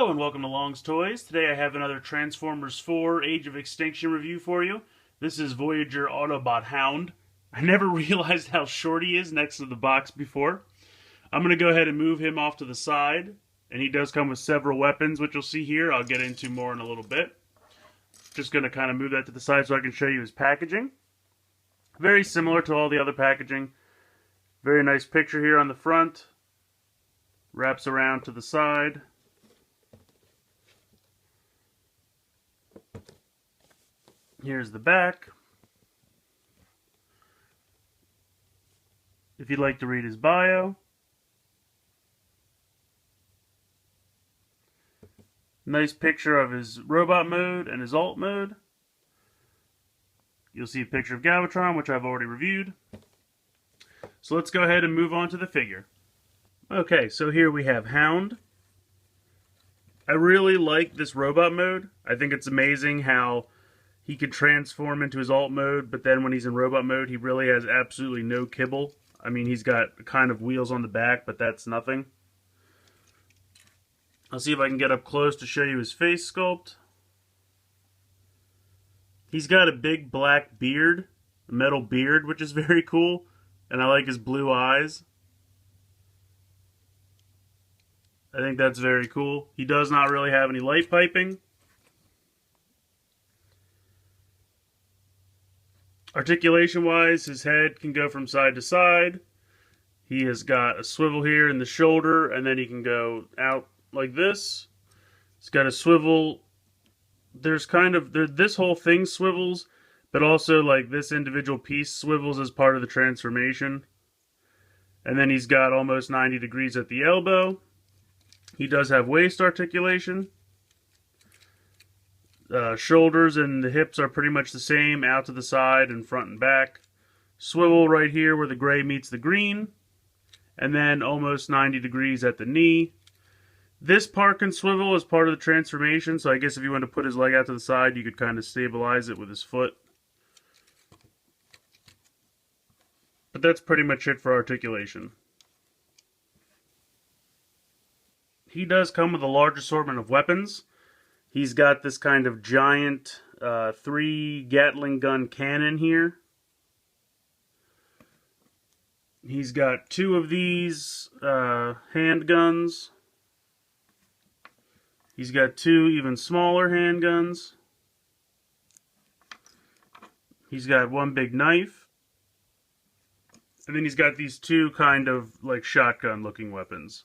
Hello and welcome to Long's Toys. Today I have another Transformers 4 Age of Extinction review for you. This is Voyager Autobot Hound. I never realized how short he is next to the box before. I'm going to go ahead and move him off to the side. And he does come with several weapons, which you'll see here. I'll get into more in a little bit. Just going to kind of move that to the side so I can show you his packaging. Very similar to all the other packaging. Very nice picture here on the front. Wraps around to the side. Here's the back. If you'd like to read his bio. Nice picture of his robot mode and his alt mode. You'll see a picture of Galvatron, which I've already reviewed. So let's go ahead and move on to the figure. Okay, so here we have Hound. I really like this robot mode. I think it's amazing how he can transform into his alt mode, but then when he's in robot mode, he really has absolutely no kibble. I mean, he's got kind of wheels on the back, but that's nothing. I'll see if I can get up close to show you his face sculpt. He's got a big black beard, a metal beard, which is very cool, and I like his blue eyes. I think that's very cool. He does not really have any light piping. Articulation-wise, his head can go from side to side. He has got a swivel here in the shoulder, and then he can go out like this. He's got a swivel. There's kind of, this whole thing swivels, but also like this individual piece swivels as part of the transformation. And then he's got almost 90 degrees at the elbow. He does have waist articulation. Shoulders and the hips are pretty much the same, out to the side and front and back. Swivel right here where the gray meets the green. And then almost 90 degrees at the knee. This part can swivel as part of the transformation, so I guess if you want to put his leg out to the side, you could kind of stabilize it with his foot. But that's pretty much it for articulation. He does come with a large assortment of weapons. He's got this kind of giant 3 Gatling gun cannon here. He's got 2 of these handguns. He's got 2 even smaller handguns. He's got 1 big knife. And then he's got these 2 kind of like shotgun looking weapons.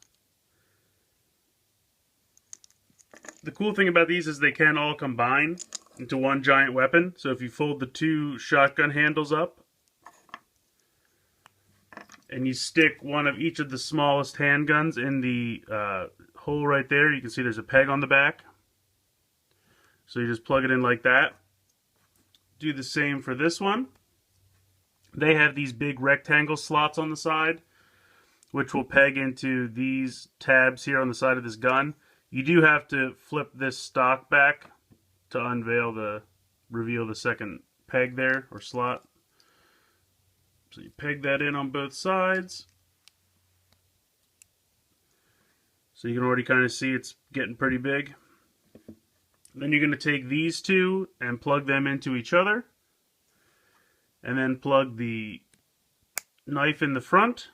The cool thing about these is they can all combine into one giant weapon. So if you fold the 2 shotgun handles up and you stick one of each of the smallest handguns in the hole right there, you can see there's a peg on the back. So you just plug it in like that. Do the same for this one. They have these big rectangle slots on the side, which will peg into these tabs here on the side of this gun. You do have to flip this stock back to reveal the second peg there, or slot. So you peg that in on both sides. So you can already kind of see it's getting pretty big. Then you're going to take these 2 and plug them into each other. And then plug the knife in the front.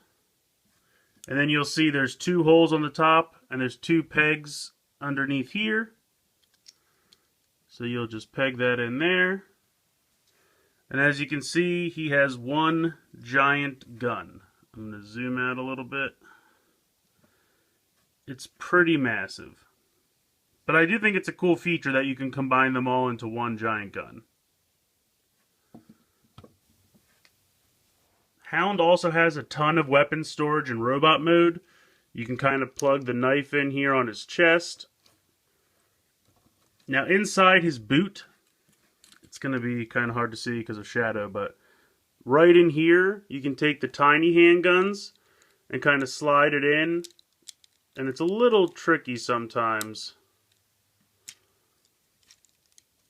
And then you'll see there's 2 holes on the top and there's 2 pegs underneath here. So you'll just peg that in there. And as you can see, he has 1 giant gun. I'm going to zoom out a little bit. It's pretty massive. But I do think it's a cool feature that you can combine them all into 1 giant gun. Hound also has a ton of weapon storage in robot mode. You can kind of plug the knife in here on his chest. Now inside his boot, it's going to be kind of hard to see because of shadow, but right in here, you can take the tiny handguns and kind of slide it in. And it's a little tricky sometimes.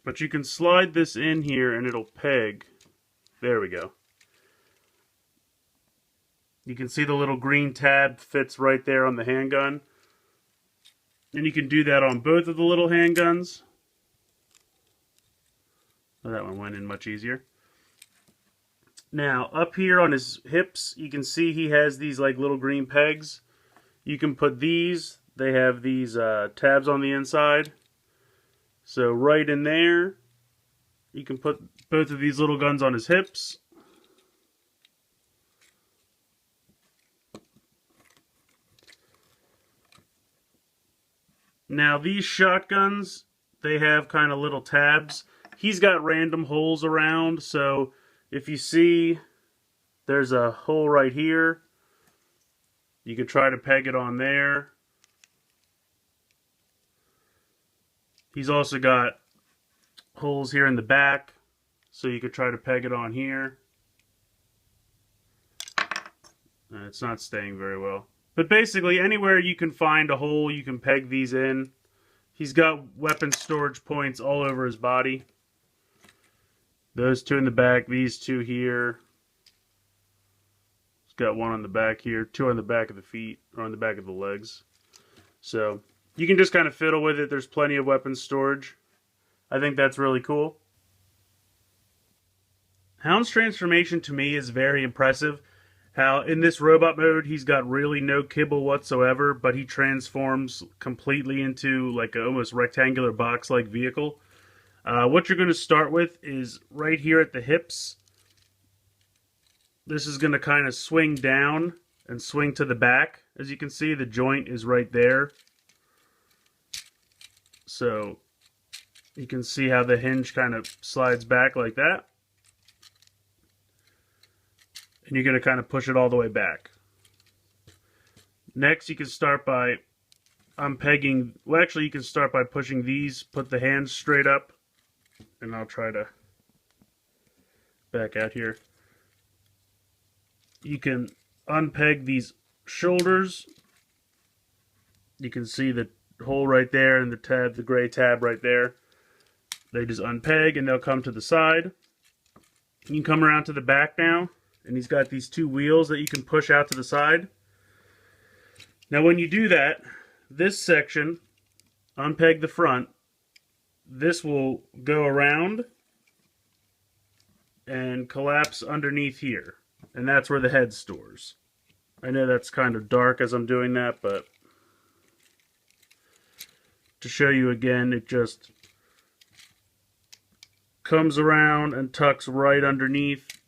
But you can slide this in here and it'll peg. There we go. You can see the little green tab fits right there on the handgun. And you can do that on both of the little handguns. Oh, that one went in much easier. Now, up here on his hips, you can see he has these like little green pegs. You can put these, they have these tabs on the inside. So right in there, you can put both of these little guns on his hips. Now these shotguns, they have kind of little tabs. He's got random holes around, so if you see there's a hole right here, you could try to peg it on there. He's also got holes here in the back, so you could try to peg it on here. It's not staying very well. But basically, anywhere you can find a hole, you can peg these in. He's got weapon storage points all over his body. Those two in the back, these two here. He's got one on the back here, two on the back of the feet, or on the back of the legs. So, you can just kind of fiddle with it. There's plenty of weapon storage. I think that's really cool. Hound's transformation to me is very impressive. How in this robot mode, he's got really no kibble whatsoever, but he transforms completely into like an almost rectangular box-like vehicle. What you're going to start with is right here at the hips. This is going to kind of swing down and swing to the back. As you can see, the joint is right there. So you can see how the hinge kind of slides back like that. And you're going to kind of push it all the way back. Next, you can start by unpegging. Well, actually, you can start by pushing these, put the hands straight up. And I'll try to back out here. You can unpeg these shoulders. You can see the hole right there and the tab, the gray tab right there. They just unpeg and they'll come to the side. You can come around to the back now. And he's got these two wheels that you can push out to the side. Now when you do that, this section, unpeg the front, this will go around and collapse underneath here. And that's where the head stores. I know that's kind of dark as I'm doing that, but to show you again, it just comes around and tucks right underneath.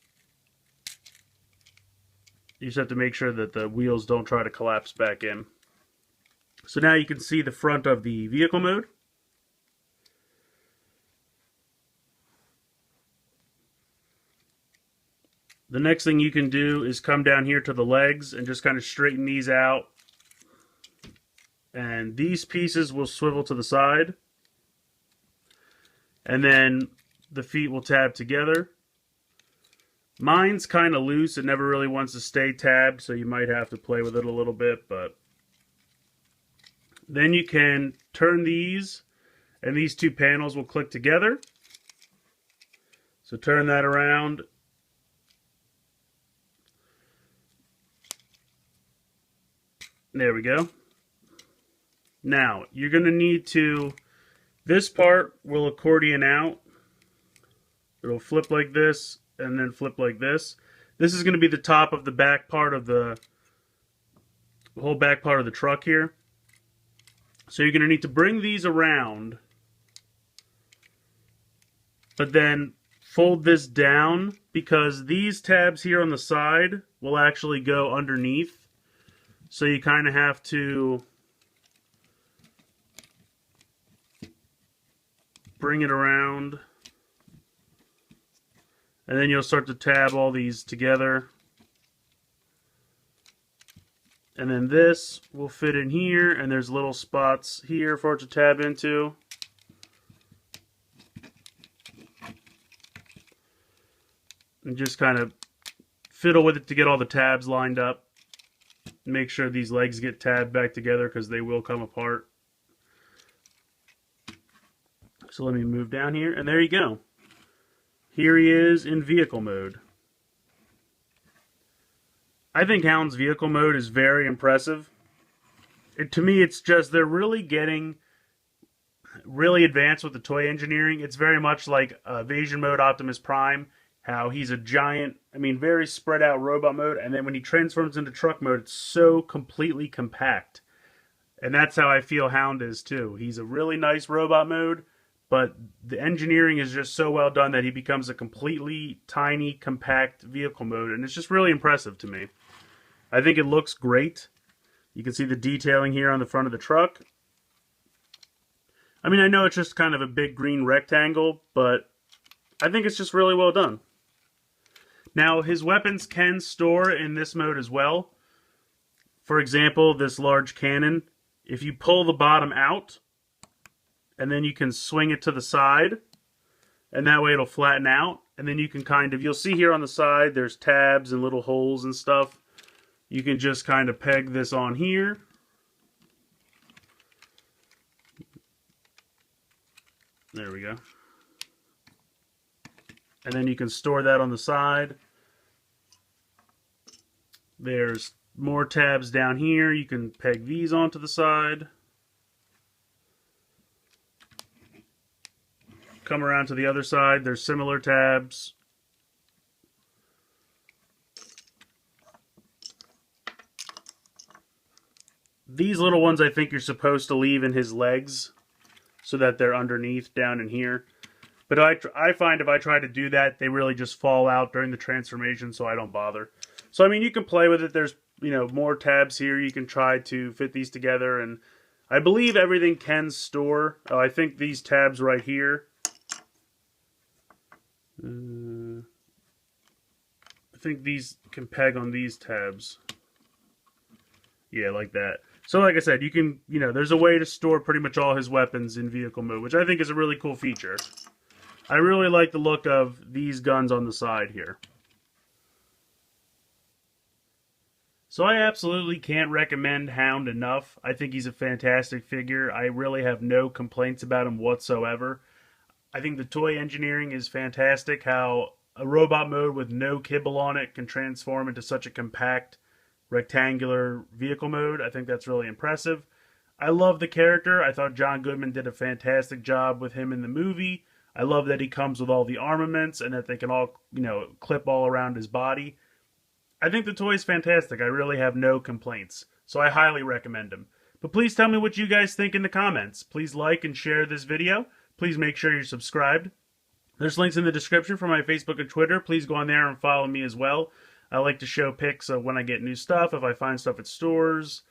You just have to make sure that the wheels don't try to collapse back in. So now you can see the front of the vehicle mode. The next thing you can do is come down here to the legs and just kind of straighten these out. And these pieces will swivel to the side. And then the feet will tab together. Mine's kind of loose. It never really wants to stay tabbed, so you might have to play with it a little bit. But then you can turn these, and these two panels will click together. So turn that around. There we go. Now, you're going to need to, this part will accordion out. It'll flip like this. And then flip like this. This is going to be the top of the back part of the whole back part of the truck here. So you're going to need to bring these around, but then fold this down because these tabs here on the side will actually go underneath. So you kind of have to bring it around. And then you'll start to tab all these together. And then this will fit in here, and there's little spots here for it to tab into. And just kind of fiddle with it to get all the tabs lined up. Make sure these legs get tabbed back together because they will come apart. So let me move down here, and there you go. Here he is in vehicle mode. I think Hound's vehicle mode is very impressive. to me, it's just they're really getting really advanced with the toy engineering. It's very much like Evasion Mode Optimus Prime, how he's a giant, I mean, very spread out robot mode, and then when he transforms into truck mode, it's so completely compact. And that's how I feel Hound is too. He's a really nice robot mode, but the engineering is just so well done that he becomes a completely tiny, compact vehicle mode, and it's just really impressive to me. I think it looks great. You can see the detailing here on the front of the truck. I mean, I know it's just kind of a big green rectangle, but I think it's just really well done. Now, his weapons can store in this mode as well. For example, this large cannon, if you pull the bottom out, and then you can swing it to the side, and that way it'll flatten out, and then you can kind of, you'll see here on the side, there's tabs and little holes and stuff. You can just kind of peg this on here. There we go. And then you can store that on the side. There's more tabs down here. You can peg these onto the side. Come around to the other side. There's similar tabs. These little ones I think you're supposed to leave in his legs so that they're underneath down in here. But I find if I try to do that, they really just fall out during the transformation, so I don't bother. So, I mean, you can play with it. There's, you know, more tabs here. You can try to fit these together, and I believe everything can store. I think these tabs right here. I think these can peg on these tabs. Yeah, like that. So like I said, you can, you know, there's a way to store pretty much all his weapons in vehicle mode, which I think is a really cool feature. I really like the look of these guns on the side here. So I absolutely can't recommend Hound enough. I think he's a fantastic figure. I really have no complaints about him whatsoever. I think the toy engineering is fantastic, how a robot mode with no kibble on it can transform into such a compact rectangular vehicle mode. I think that's really impressive. I love the character. I thought John Goodman did a fantastic job with him in the movie. I love that he comes with all the armaments and that they can all, you know, clip all around his body. I think the toy is fantastic. I really have no complaints. So I highly recommend him. But please tell me what you guys think in the comments. Please like and share this video. Please make sure you're subscribed. There's links in the description for my Facebook and Twitter. Please go on there and follow me as well. I like to show pics of when I get new stuff, if I find stuff at stores,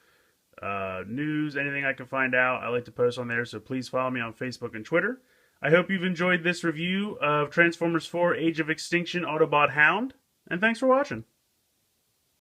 news, anything I can find out. I like to post on there, so please follow me on Facebook and Twitter. I hope you've enjoyed this review of Transformers 4 Age of Extinction Autobot Hound, and thanks for watching.